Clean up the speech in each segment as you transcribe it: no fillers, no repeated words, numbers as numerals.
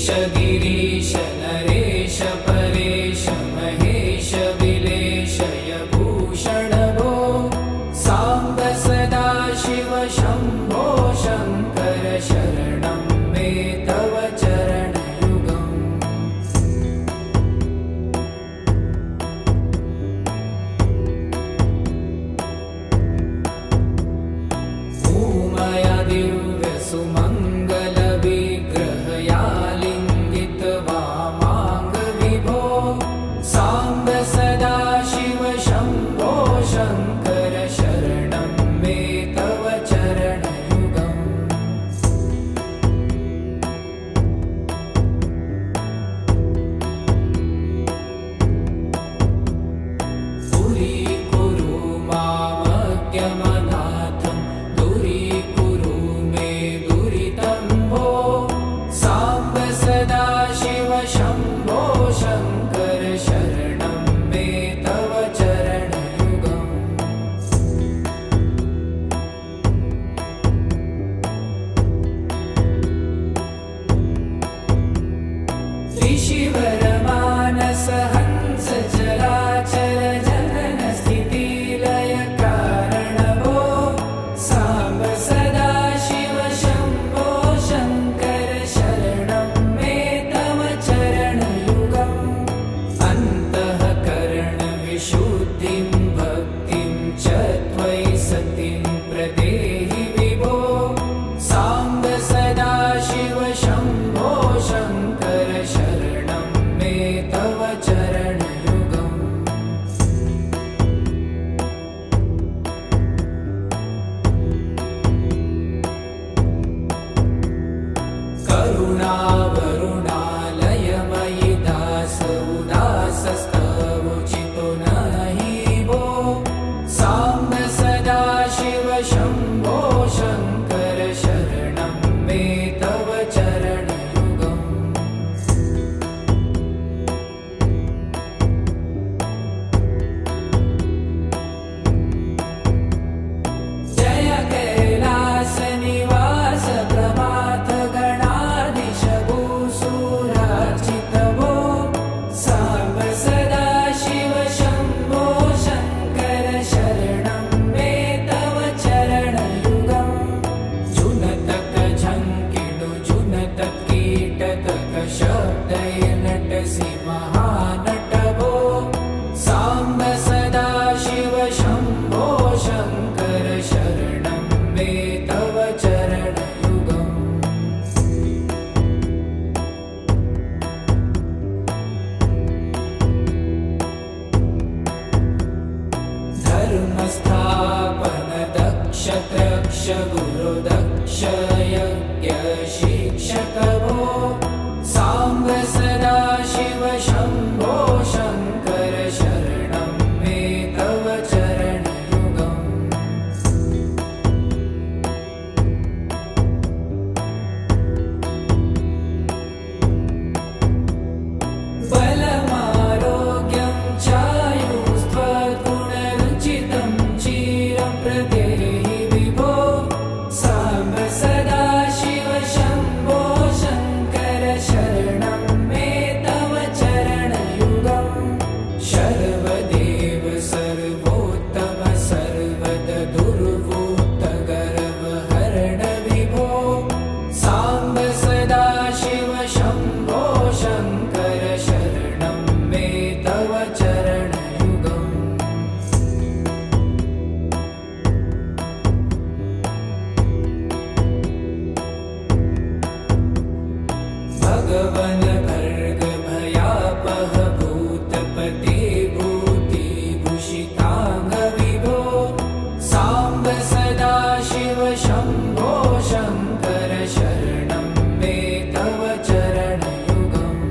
गिरीश नरेश परेश महेश विलेशय भूषण भो साम्ब सदा शिव शम्भो शङ्कर शरणं मे तव चरणयुगम् उमया दिव्य सुमङ्गल विग्रहया लिङ्गित वामाङ्ग विभो साम्ब सदा शिव शम्भो शङ्कर शरणं मे तव चरणयुगम् दूरीकुरु मामज्ञमनाथं दूरीकुरु मे दुरितं भो साम्ब सदा शिव शम्भो शङ्कर शरणं मे तव चरणयुगम् ऋषिवरमानस हंस चराचर जनन स्थितिलय कारण भो साम्ब सदा शिव शम्भो शङ्कर शरणं मे तव चरणयुगम् अन्तःकरण विशुद्धिं भक्तिं च त्वयि सतिं प्रदेहि विभो साम्ब सदा शिव शम्भो शङ्कर शरणं मे तव चरणयुगम् करुणावरुणालयमयि दास उदासस्तवोचितो नहि भो साम्ब सदा शिव शम्भो शङ्कर शरणं मे तव चरणयुगम् जय कैलासनिवास प्रमाथ गणाधीश भूसुरार्चित भो साम्ब सदा शिव शम्भो शङ्कर शरणं मे तव चरणयुगम् जुनतक झङ्किडु जुनतक कीटतक शब्दय नटसि महानट भो साम्ब सदा शिव शम्भो शङ्कर शरणं मे तव चरणयुगम् धर्मस्थापन दक्ष त्रक्ष गुरु दक्ष यज्ञ शिक्षक भो साम्ब सदा शिव शम्भो शङ्कर शरणं मे तव चरणयुगम् बलमारोग्यं चायुस्त्वगुणरुचितं चिरं प्रदेहि विभो साम्ब सदा शिव शम्भो शङ्कर शरणं मे तव चरणयुगम् शर्वदेव सर्वोत्तम सर्वद दुर्वूत गर्वहरण विभो साम्ब सदा शिव शम्भो शङ्कर शरणं मे तव चरणयुगम् भगवन् भर्ग भयापह भूतपते भूतिभूषिताङ्ग विभो साम्ब सदा शिव शम्भो शङ्कर शरणं मे तव चरणयुगम्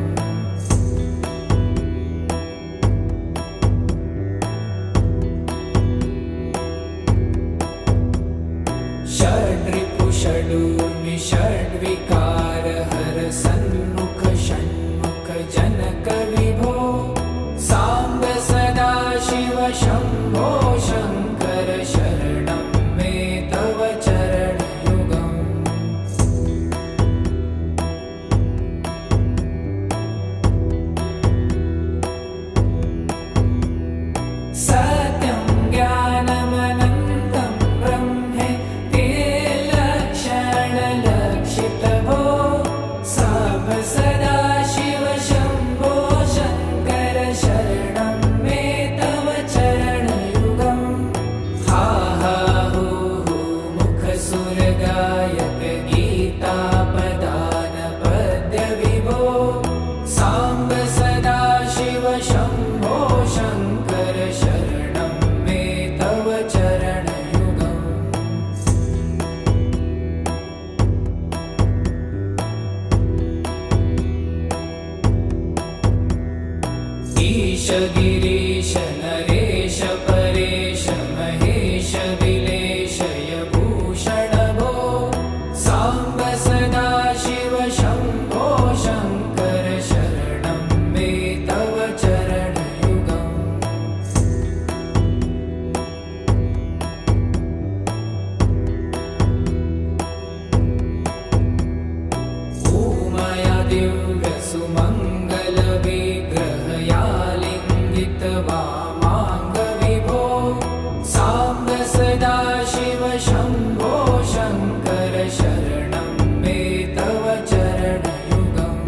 षड्रिपु षडूर्मि षड्विकार हर सन्मुख षण्मुख जनक विभो साम्ब सदा शिव शम्भो शङ्कर शरणं मे तव चरणयुगम् गिरीश नरेश परेश महेश विलेशय भूषण भो साम्ब सदा शिव शम्भो शङ्कर शरणं मे तव चरणयुगम् ऊमया दिव्यसुमङ्गलविग्रहया वामाङ्गविभो साम्ब सदा शिव शम्भो शङ्कर शरणं मे तव चरणयुगम्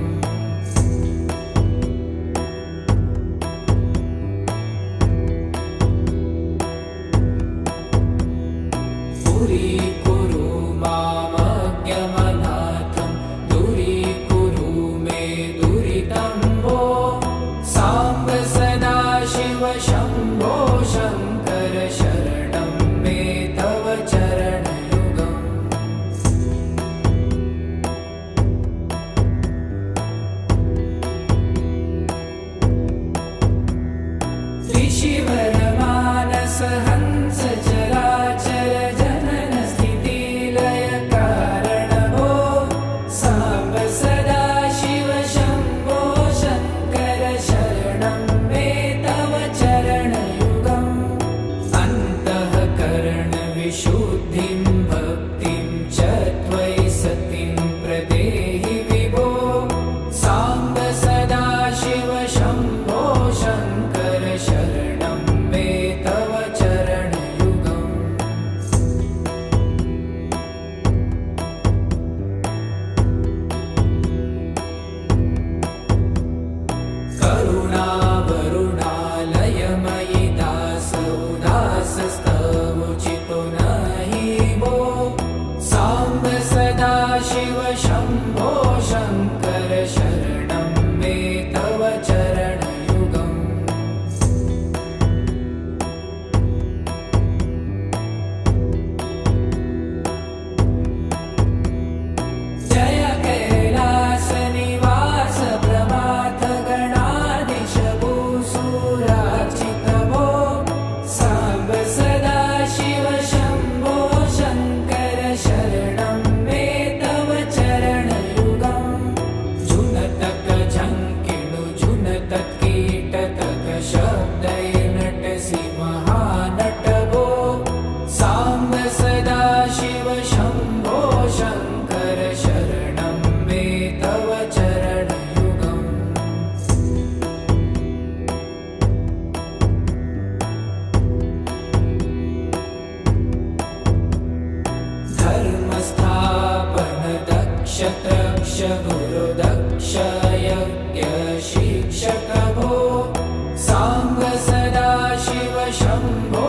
दूरीकुरु मामज्ञमनाथं दूरीकुरु मे दुरितं भो साम्ब सदा शिव शम्भो शङ्कर शरणं मे तव चरणयुगम् त्रिशिवरमानस हंस चराचर जनन स्थितिलय कारण भो साम्ब सदा शिव शम्भो शङ्कर शरणं मे तव चरणयुगम् अन्तःकरणविशुद्धिं भक्तिं च त्वयि सतिं प्रदेहि विभो साम्ब सदा शिव शम्भो शङ्कर शरणं मे तव चरणयुगम् करुणावरुणालयमयि दासोदासस्तवोचितो नहि भो साम्ब सदा शिव शम्भो शङ्कर शरणं मे तव चरणयुगम् जय कैलासनिवास प्रमाथ गणाधीश भूसुरार्चित भो साम्ब सदा शिव शम्भो शङ्कर शरणं मे तव चरणयुगम् जुनतक झङ्किणु जुनतक कीटतक शब्दैर्नटसि महानट भो साम्ब सदा शिव शम्भो शङ्कर शरणं मे तव चरणयुगम् धर्मस्थापन दक्ष त्रक्ष गुरुदक्ष यज्ञ शिक्षक भो साम्ब सदा शिव शम्भो